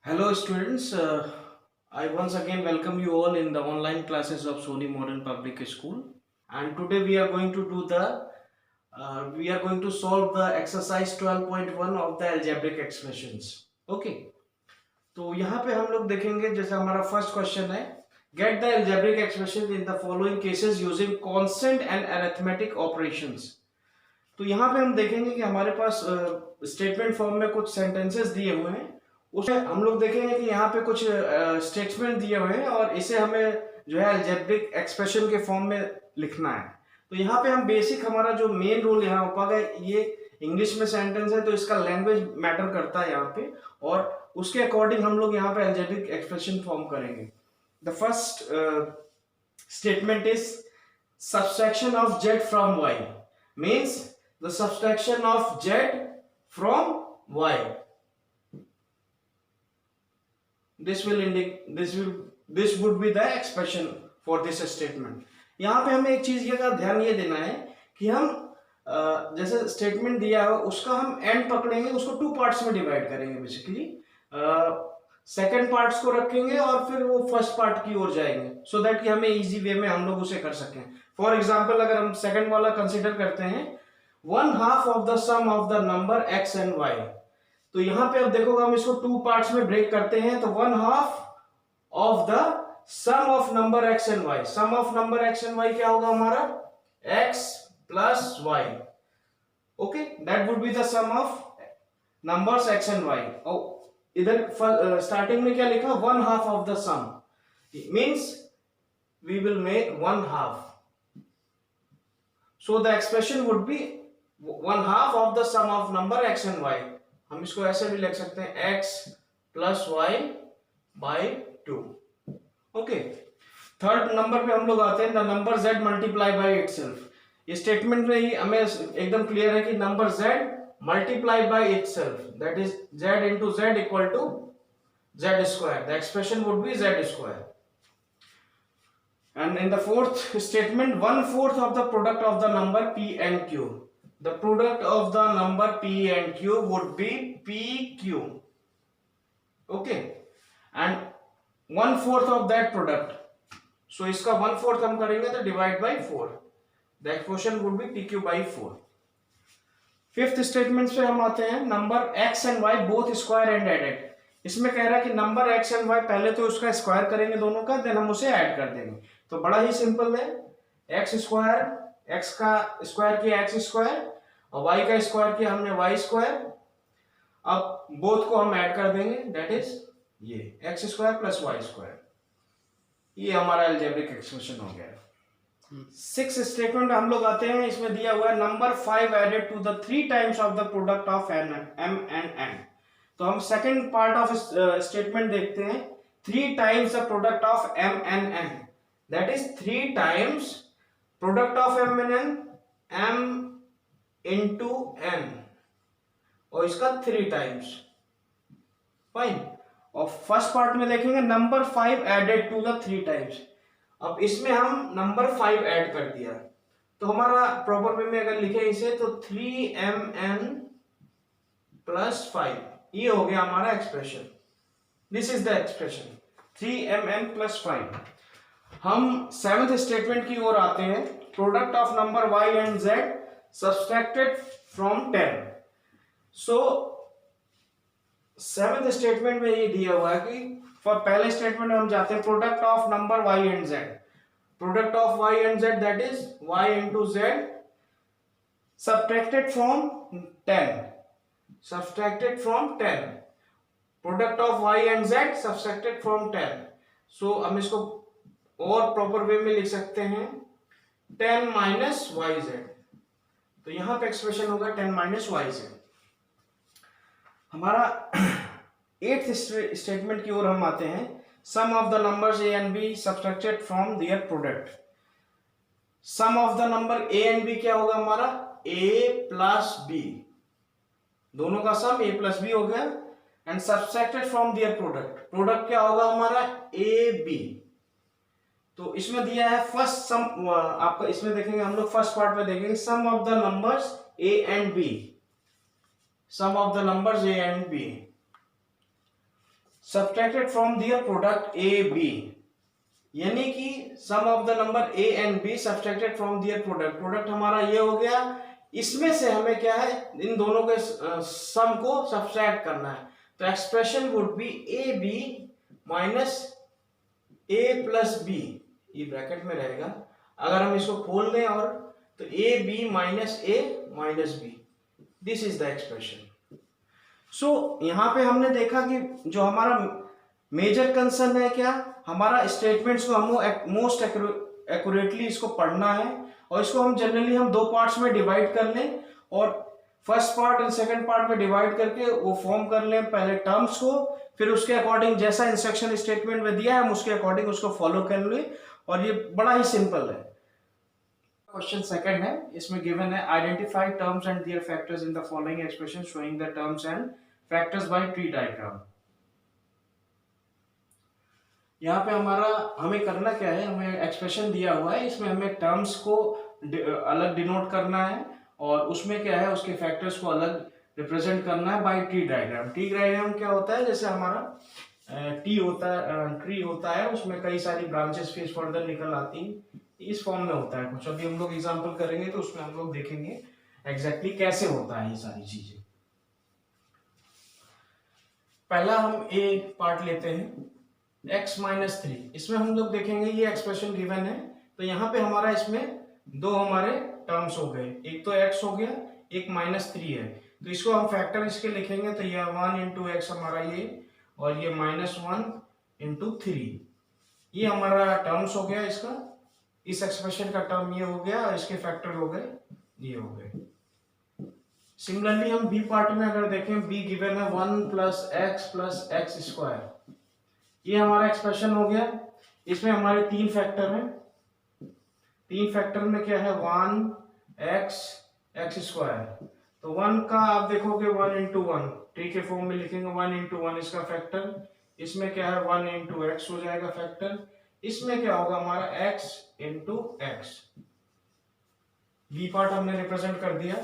Hello students, I once again welcome you all in the online classes of Sony Modern Public School, and today we are going to solve the exercise 12.1 of the algebraic expressions. Okay, तो यहाँ पे हम लोग देखेंगे जैसे हमारा first question है get the algebraic expression in the following cases using constant and arithmetic operations. तो यहाँ पे हम देखेंगे कि हमारे पास स्टेटमेंट फॉर्म में कुछ सेंटेंसेस दिए हुए हैं। उसमें हम लोग देखेंगे कि यहाँ पे कुछ स्टेटमेंट दिए हुए हैं और इसे हमें जो है अलजेब्रिक एक्सप्रेशन के फॉर्म में लिखना है। तो यहाँ पे हम बेसिक हमारा जो मेन रूल यहाँ हो पाएगा, ये इंग्लिश में सेंटेंस है तो इसका लैंग्वेज मैटर करता है यहाँ पे, और उसके अकॉर्डिंग हम लोग यहाँ पे अलजेब्रिक एक्सप्रेशन फॉर्म करेंगे। The first statement is subtraction of z from y means the subtraction of z from y. This would be the expression for this statement. यहाँ पे हमें एक चीज का ध्यान ये देना है कि हम जैसे स्टेटमेंट दिया है उसका हम एंड पकड़ेंगे, उसको टू पार्ट्स में डिवाइड करेंगे। बेसिकली सेकंड पार्ट्स को रखेंगे और फिर वो फर्स्ट पार्ट की ओर जाएंगे, सो दैट कि हमें इजी वे में हम लोग उसे कर सकें। फॉर एग्जाम्पल अगर हम सेकंड वाला कंसिडर करते हैं, 1/2 of the sum of the number x and y, तो यहां पे अब देखोगे हम इसको टू पार्ट्स में ब्रेक करते हैं, तो 1/2 of the sum of number x and y, sum of number x and y क्या होगा हमारा x plus y। Okay, that would be the sum of numbers x and y। इधर starting में क्या लिखा, 1/2 of the sum, means we will make 1/2, so the expression would be 1/2 of the sum of number x and y। हम इसको ऐसे भी लिख सकते हैं x plus y by 2। Okay, third number पे हम लोग आते हैं, the number z multiply by itself. ये स्टेटमेंट में ही हमें एकदम क्लियर है कि number z multiply by itself, that is z into z equal to z square. The expression would be z square. And in the fourth statement, 1/4 of the product of the number p and q. The product of the number p and q would be pq. Okay, and 1/4 of that product. So इसका 1/4 हम करेंगे तो divide by 4. The expression would be pq by 4. Fifth statement पे हम आते हैं, number x and y both square and added। इसमें कह रहा है कि नंबर x एंड y पहले तो उसका स्क्वायर करेंगे दोनों का, देन हम उसे ऐड कर देंगे। तो बड़ा ही सिंपल है, x स्क्वायर, x का स्क्वायर किया x स्क्वायर और y का स्क्वायर किया हमने y स्क्वायर। अब बोथ को हम ऐड कर देंगे, दैट इज ये x square plus y square. ये हमारा अलजेब्रिक एक्सप्रेशन हो गया। सिक्स स्टेटमेंट हम लोग आते हैं, इसमें दिया हुआ है number 5 added to the 3 times of the product of m and n। तो हम सेकंड पार्ट ऑफ स्टेटमेंट देखते हैं, 3 times the product of m and n, that is 3 times product of m and n, m into n, और इसका 3 times. Fine. और first part में देखेंगे number 5 added to the 3 times. अब इसमें हम नंबर 5 ऐड कर दिया, तो हमारा प्रॉपर वे में अगर लिखे इसे तो 3mn प्लस 5, ये हो गया हमारा expression. This is the expression 3mn plus 5। हम सेवेंथ स्टेटमेंट की ओर आते हैं, product of number y and z subtracted from 10। So seventh statement में ये दिया हुआ है कि फॉर पहले स्टेटमेंट में हम जाते हैं, product of number y and z, product of y and z that is y into z subtracted from 10, subtracted from 10, product of y and z subtracted from 10। सो हम इसको और प्रॉपर वे में लिख सकते हैं 10 माइनस yz। तो यहां पे एक्सप्रेशन होगा 10 माइनस yz। हमारा एट्थ स्टेटमेंट की ओर हम आते हैं, sum of the numbers a and b subtracted from their product. Sum of the number a and b क्या होगा हमारा, a प्लस b, दोनों का सम a प्लस b हो गया, and subtracted from their product, product क्या होगा हमारा a b। तो इसमें दिया है फर्स्ट सम, आपका इसमें देखेंगे हम लोग फर्स्ट पार्ट में देखेंगे sum of the numbers a and b, sum of the numbers a and b। Subtracted from their product A B, यानी कि sum of the number A and B subtracted from their product, product हमारा ये हो गया, इसमें से हमें क्या है इन दोनों के सम को सब्ट्रैक्ट करना है, तो expression would be A B minus A plus B, ये ब्रैकेट में रहेगा, अगर हम इसको खोल दें और तो A B minus A minus B, this is the expression. So यहां पे हमने देखा कि जो हमारा मेजर कंसर्न है क्या, हमारा स्टेटमेंट्स को हम मोस्ट एक्यूरेटली इसको पढ़ना है, और इसको हम जनरली हम दो पार्ट्स में डिवाइड कर लें, और first part and second part में डिवाइड करके वो फॉर्म कर लें पहले टर्म्स को, फिर उसके अकॉर्डिंग जैसा इंस्ट्रक्शन स्टेटमेंट में दिया है हम उसके अकॉर्डिंग उसको फॉलो कर लें, और ये बड़ा ही सिंपल है। क्वेश्चन सेकंड है, इसमें गिवन है identify terms and their factors in the following expression showing the terms and factors by tree diagram. यहाँ पे हमारा हमें करना क्या है, हमें एक्सप्रेशन दिया हुआ है, इसमें हमें टर्म्स को अलग डिनोट करना है, और उसमें क्या है उसके फैक्टर्स को अलग रिप्रेजेंट करना है by tree diagram. Tree diagram क्या होता है, जैसे हमारा ट्री होता है, उसमें कई सारी ब्रांचेस फिर फर्दर निकल आती हैं, इस फॉर्म में होता है कुछ। अभी हम लोग एग्जांपल करेंगे तो उसमें हम लोग देखेंगे एग्जैक्टली कैसे होता है ये सारी चीजें। पहला हम ए पार्ट लेते हैं, x माइनस 3, इसमें हम लोग देखेंगे ये एक्सप्रेशन गिवन है, तो यहाँ पे हमारा इसमें दो हमारे टर्म्स हो गए, एक तो x हो गया, एक माइनस 3 है, तो इसको हम फैक्टर इसके लिखेंगे, तो यह 1 इंटू एक्स हमारा ये, और ये माइनस 1 इंटू 3, ये हमारा टर्म्स हो गया इसका, इस एक्सप्रेशन का टर्म ये हो गया, और इसके फैक्टर हो गए ये हो गए। सिमिलरली हम बी पार्ट में अगर देखें, बी गिवन है 1 प्लस एक्स स्क्वायर, ये हमारा एक्सप्रेशन हो गया, इसमें हमारे तीन फैक्टर हैं, तीन फैक्टर में क्या है 1 एक्स स्क्वायर, तो 1 का आप देखोगे 1 इंटू 1 ट्री के फॉर्म में लिखेंगे 1 इंटू 1 इसका फैक्टर, इसमें क्या है 1 इंटू एक्स हो जाएगा फैक्टर, इसमें क्या होगा हमारा x into x, B part हमने रिप्रेजेंट कर दिया।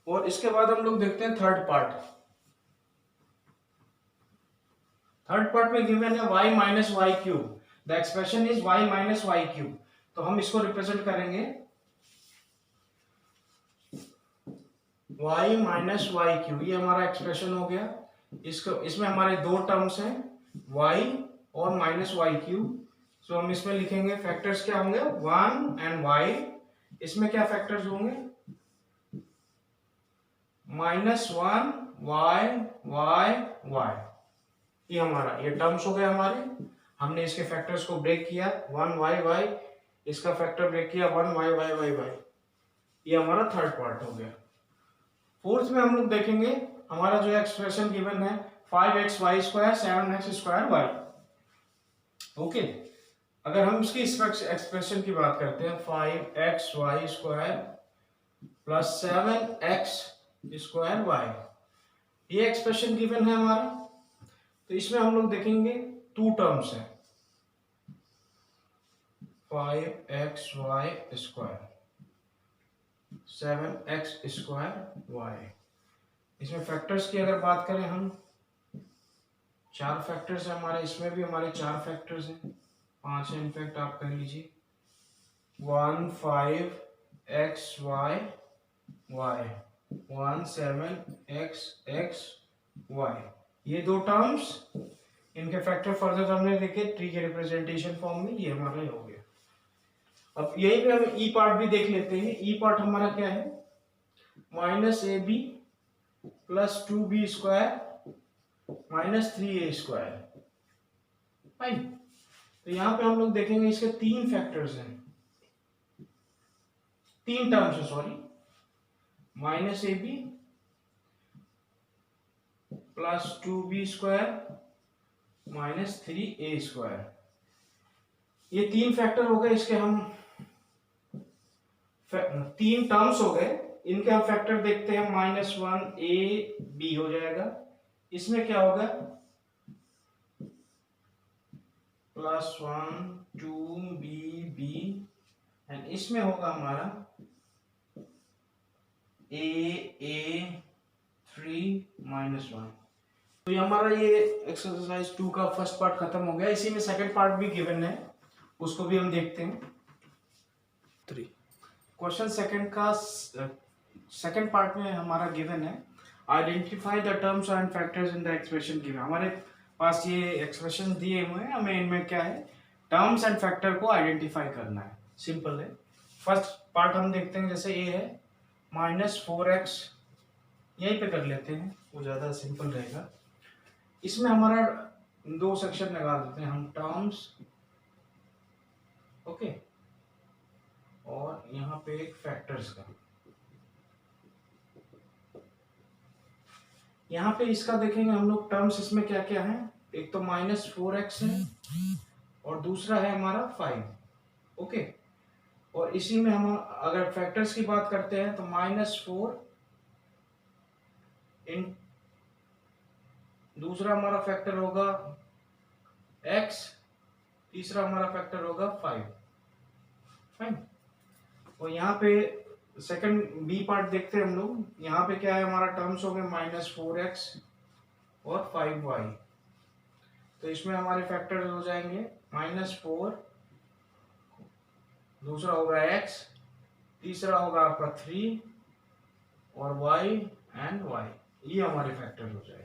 और इसके बाद हम लोग देखते हैं थर्ड पार्ट, थर्ड पार्ट में गिवन है y minus y cube, the expression is y minus y cube, तो हम इसको रिप्रेजेंट करेंगे y माइनस वाई क्यूब, ये हमारा एक्सप्रेशन हो गया, इसको इसमें हमारे दो टर्म्स हैं y और माइनस वाई क्यूब, सो हम इसमें लिखेंगे फैक्टर्स क्या होंगे 1 एंड y, इसमें क्या फैक्टर्स होंगे माइनस 1 y, ये हमारा ये टर्म्स हो गए हमारे, हमने इसके फैक्टर्स को ब्रेक किया 1 y, इसका फैक्टर ब्रेक किया 1 y, ये हमारा थर्ड पार्ट हो गया। फोर्थ में हम लोग देखेंगे हमारा जो एक्सप्रेशन गिवन है 5xy square 7x square y, okay. अगर हम इसकी एक्सप्रेशन की बात करते हैं 5xy square plus 7x square y, ये एक्सप्रेशन गिवन है हमारा, तो इसमें हम लोग देखेंगे टू टर्म्स है 5xy square 7x square y, इसमें फैक्टर्स की अगर बात करें हम, चार फैक्टर्स है हमारे, इसमें भी हमारे चार फैक्टर्स हैं, पांच है इनफैक्ट आप कह लीजिए 1 5 xy 1 7 xy, ये दो टर्म्स, इनके फैक्टर फर्दर हमने देखे ट्री के रिप्रेजेंटेशन फॉर्म में, ये हमारा हो गया। अब यही पे हम ई पार्ट भी देख लेते हैं, ई पार्ट हमारा क्या है minus a b plus 2b square minus 3a square, fine. तो यहां पे हम लोग देखेंगे इसके तीन फैक्टर्स हैं, तीन टर्म्स है sorry, minus a b plus 2b square minus 3a square, ये तीन फैक्टर हो गए, इसके हम तीन टर्म्स हो गए, इनके हम फैक्टर देखते हैं माइनस 1ab हो जाएगा, इसमें क्या होगा प्लस 1 2b एंड इसमें होगा हमारा a 3 -1, तो ये हमारा ये एक्सरसाइज 2 का फर्स्ट पार्ट खत्म हो गया। इसी में सेकंड पार्ट भी गिवन है, उसको भी हम देखते हैं। 3 क्वेश्चन सेकंड का सेकंड पार्ट में हमारा गिवन है identify the terms and factors in the expression given. हमारे पास ये एक्सप्रेशन दिए हुए हैं, हमें इनमें क्या है टर्म्स एंड फैक्टर को आइडेंटिफाई करना है। सिंपल है। फर्स्ट पार्ट हम देखते हैं, जैसे ए है -4x, यहीं पे कर लेते हैं, वो ज़्यादा सिंपल रहेगा। इसमें हमारा 2 सेक्शन लगा देते हैं हम, टर्म्स, ओके, और यहाँ पे एक फैक्टर्स का। यहाँ पे इसका देखेंगे हम लोग टर्म्स, इसमें क्या क्या है, एक तो -4x है और दूसरा है हमारा 5, ओके। और इसी में हम अगर फैक्टर्स की बात करते हैं तो -4 इन, दूसरा हमारा फैक्टर होगा x, तीसरा हमारा फैक्टर होगा 5, फाइन। और यहाँ पे सेकंड बी पार्ट देखते हैं हम लोग। यहाँ पे क्या है हमारा टर्म्स हो गए -4x और 5y। तो इसमें हमारे फैक्टर्स हो जाएंगे -4, दूसरा होगा x, तीसरा होगा आपका 3 और y एंड y, ये हमारे फैक्टर हो जाएंगे।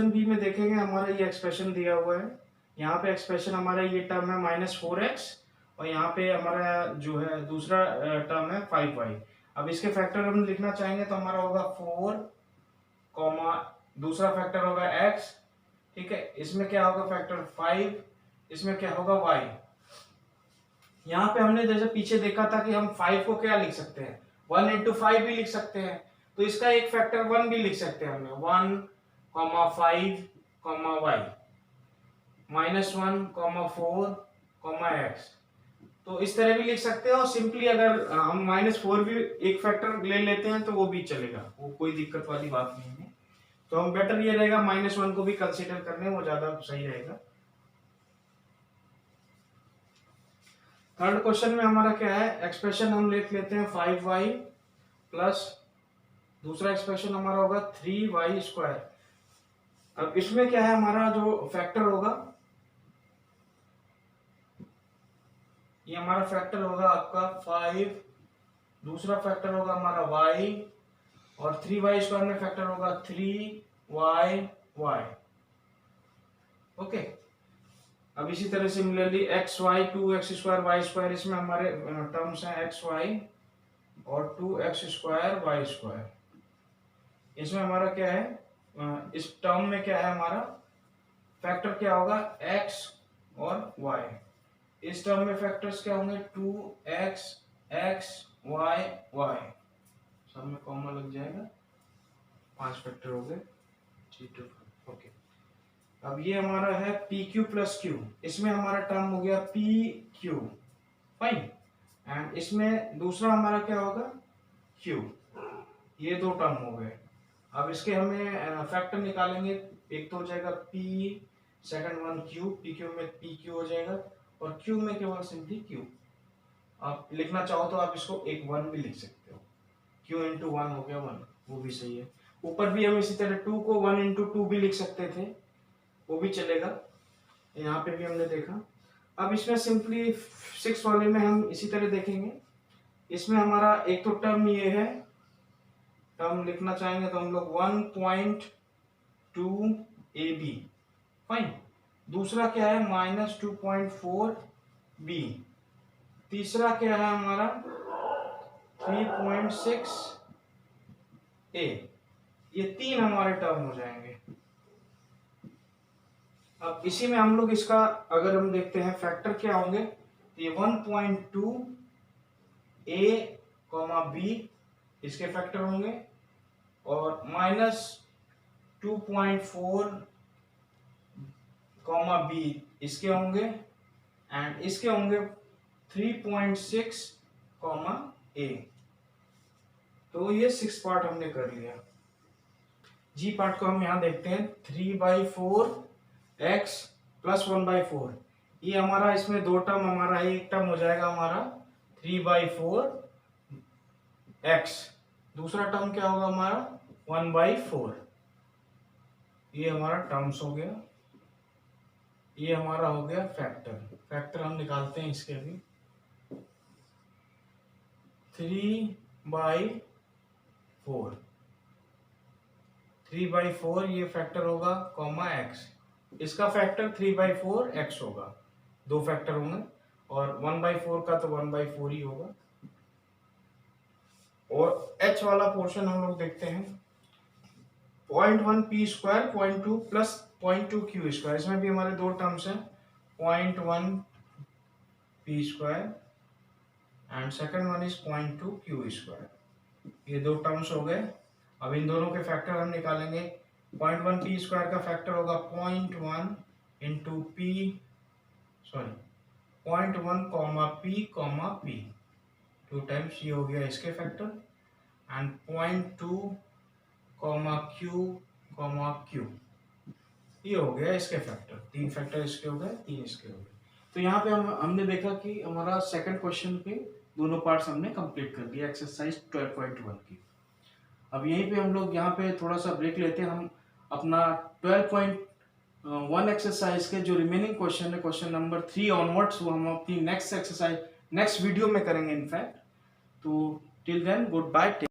बी में देखेंगे हमारा ये एक्सप्रेशन दिया हुआ है। यहाँ पे एक्सप्रेशन हमारा ये टर्म है -4x और यहाँ पे हमारा जो है दूसरा टर्म है 5y। अब इसके फैक्टर हम लिखना चाहेंगे तो हमारा होगा 4, दूसरा फैक्टर होगा x, ठीक है। इसमें क्या होगा फैक्टर 5, इसमें क्या होगा y। यहाँ पे हमने जैसे पीछे देखा था कि हम 5 को क्या लिख सकते हैं, 1 into 5 भी लिख सकते हैं। तो इसका एक फैक्टर 1 भी लिख सकते हैं हमने, 1, 5, y, -1, 4, x। तो इस तरह भी लिख सकते हैं। और सिंपली अगर हम -4 भी एक फैक्टर ले लेते हैं तो वो भी चलेगा, वो कोई दिक्कत वाली बात नहीं है। तो हम बेटर ये रहेगा -1 को भी कंसीडर करने, वो ज्यादा सही रहेगा। थर्ड क्वेश्चन में हमारा क्या है, एक्सप्रेशन हम लिख लेते हैं 5y प्लस दूसरा एक्सप्रेशन हमारा होगा 3y²। अब इसमें क्या है हमारा जो फैक्टर होगा, ये हमारा फैक्टर होगा आपका 5, दूसरा फैक्टर होगा हमारा y और 3y² में फैक्टर होगा 3y, ओके। अब इसी तरह सिमिलरली xy 2x² y², इसमें हमारे टर्म्स हैं xy और 2x² y²। इसमें हमारा क्या है, इस टर्म में क्या है हमारा फैक्टर क्या होगा x और y। इस टर्म में फैक्टर्स क्या होंगे 2x, x, y, y, सब में कॉमन लग जाएगा, 5 फैक्टर हो गए, ओके। अब ये हमारा है PQ प्लस Q, इसमें हमारा टर्म हो गया PQ, फाइन। एंड इसमें दूसरा हमारा क्या होगा Q, ये 2 टर्म हो गए। अब इसके हमें फैक्टर निकालेंगे, एक तो हो जाएगा P, second one Q, PQ में PQ हो जाएगा और Q में केवल सिंपली Q। आप लिखना चाहो तो आप इसको एक 1 भी लिख सकते हो, Q इंटू 1 हो गया 1, वो भी सही है। ऊपर भी हम इसी तरह 2 को 1 इंटू 2 भी लिख सकते थे, वो भी चलेगा, यहाँ पे भी हमने देखा। अब इसमें सिंपली 6 वाले में हम इसी तरह देखेंगे। इसमें हमारा एक तो टर्म ये है, टर्म लिखना चाहेंगे तो हम लोग 1.2 AB, फाइन। दूसरा क्या है -2.4 B, तीसरा क्या है हमारा 3.6 A। ये 3 हमारे टर्म हो जाएंगे। अब इसी में हम लोग इसका अगर हम देखते हैं फैक्टर क्या होंगे, तो ये 1.2 A, B इसके फैक्टर होंगे और -2.4 B इसके होंगे एंड इसके होंगे 3.6 A। तो ये 6 पार्ट हमने कर लिया। जी पार्ट को हम यहाँ देखते हैं, 3/4 x प्लस 1/4, ये हमारा इसमें 2 टर्म हमारा है, एक टर्म हो जाएगा हमारा 3/4 x, दूसरा टर्म क्या होगा हमारा 1/4, ये हमारा टर्म्स हो गया, ये हमारा हो गया फैक्टर। फैक्टर हम निकालते हैं इसके अभी। 3/4, 3/4 ये फैक्टर होगा, कॉमा एक्स, इसका फैक्टर 3/4 एक्स होगा, दो फैक्टर होंगे, और 1/4 का तो 1/4 ही होगा। और h वाला पोर्शन हम लोग देखते हैं, 0.1 P square 0.2 plus 0.2 Q square, इसमें भी हमारे दो टर्म्स हैं, 0.1 P square and second one is 0.2 Q square, ये दो टर्म्स हो गए। अब इन दोनों के फैक्टर हम निकालेंगे। 0.1 पी स्क्वायर का फैक्टर होगा 0.1 into P, sorry 0.1 comma P, two times, ये हो गया इसके फैक्टर, एंड 0.2 क्यू, ये हो गया इसके फैक्टर। तीन फैक्टर इसके हो गए, तीन इसके हो गए। तो यहाँ पे हमने देखा कि हमारा सेकंड क्वेश्चन पे दोनों पार्ट्स हमने कंप्लीट कर दिया एक्सरसाइज 12.1 की। अब यहीं पे हम लोग यहाँ पे थोड़ा सा ब्रेक लेते हैं, हम अपना 12.1 एक्सरसाइज के जो रिमेनिंग क्वेश्चन है, क्वेश्चन नंबर 3 ऑनवर्ड्स, वो हम अपनी नेक्स्ट एक्सरसाइज नेक्स्ट वीडियो में करेंगे इनफैक्ट। तो टिल देन गुड बाय।